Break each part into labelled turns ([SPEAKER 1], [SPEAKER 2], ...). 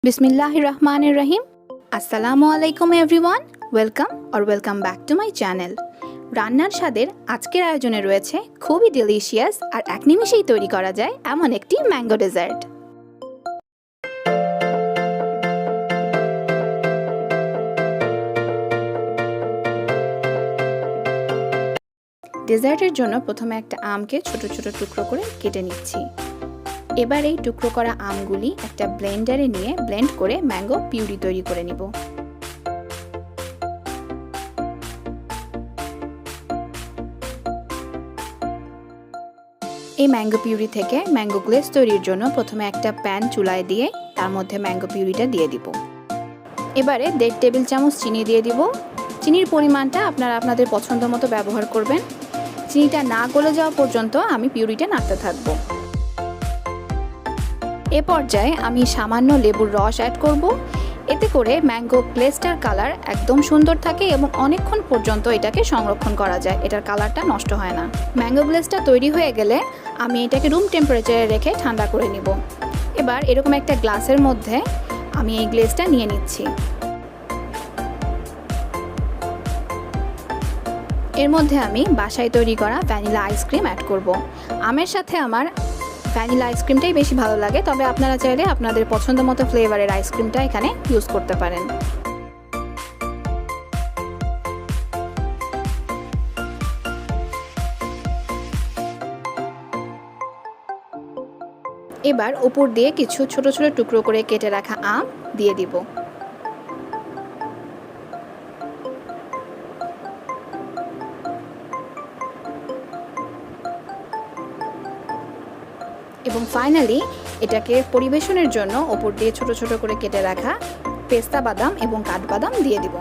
[SPEAKER 1] बिस्मिल्लाहिर्रहमानिर्रहीम। अस्सलामुअलैकुम everyone, welcome back to my channel. রান্নার স্বাদের আজকের আয়োজনে রয়েছে খুবই ডেলিশিয়াস আর এক নিমেষেই তৈরি করা যায় এমন একটি ম্যাঙ্গো ডেজার্ট। ডেজার্টের জন্য প্রথমে একটা আমকে ছোট ছোট টুকরো করে কেটে নিচ্ছি। এবার এই টুকরো করা আমগুলি একটা ব্লেন্ডারে নিয়ে ব্লেন্ড করে ম্যাঙ্গো পিউরি তৈরি করে নিব। এই ম্যাঙ্গো পিউরি থেকে ম্যাঙ্গো গ্লেজ তৈরির জন্য প্রথমে একটা প্যান চুলায় দিয়ে তার মধ্যে ম্যাঙ্গো পিউরিটা দিয়ে দিব। এবারে 1.5 টেবিল চামচ চিনি দিয়ে দিব। চিনির পরিমাণটা আপনারা আপনাদের পছন্দ মতো ব্যবহার করবেন। চিনিটা না গলে যাওয়া পর্যন্ত আমি পিউরিটা নাড়তে থাকবো। এ পর্যায়ে আমি সামান্য লেবুর রস অ্যাড করব। এতে করে ম্যাঙ্গো গ্লেজটার কালার একদম সুন্দর থাকে এবং অনেকক্ষণ পর্যন্ত এটাকে সংরক্ষণ করা যায়, এটার কালারটা নষ্ট হয় না। ম্যাঙ্গো গ্লেজটা তৈরি হয়ে গেলে আমি এটাকে রুম টেম্পারেচারে রেখে ঠান্ডা করে নিব। এবার এরকম একটা গ্লাসের মধ্যে আমি এই গ্লেজটা নিয়ে নিচ্ছি। এর মধ্যে আমি বাসায় তৈরি করা ভ্যানিলা আইসক্রিম অ্যাড করব। আমের সাথে আমার ভ্যানিলা আইসক্রিমটাই বেশি ভালো লাগে, তবে আপনারা চাইলে আপনাদের পছন্দ মতো ফ্লেভারের আইসক্রিমটা এখানে ইউজ করতে পারেন। এবার উপর দিয়ে কিছু ছোট ছোট টুকরো করে কেটে রাখা আম দিয়ে দিব। এবং ফাইনালি এটাকে পরিবেশনের জন্য ওপর দিয়ে ছোট ছোট করে কেটে রাখা পেস্তা বাদাম এবং কাঠবাদাম দিয়ে দিব।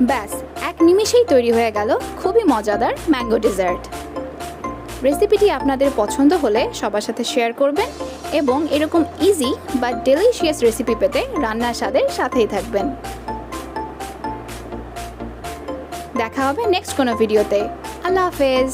[SPEAKER 1] ব্যাস, এক নিমেষেই তৈরি হয়ে গেল খুবই মজাদার ম্যাঙ্গো ডেজার্ট। রেসিপিটি আপনাদের পছন্দ হলে সবার সাথে শেয়ার করবেন এবং এরকম ইজি বা ডেলিশিয়াস রেসিপি পেতে রান্নার স্বাদের সাথেই থাকবেন। দেখা হবে নেক্সট কোনো ভিডিওতে। আল্লাহ হাফেজ।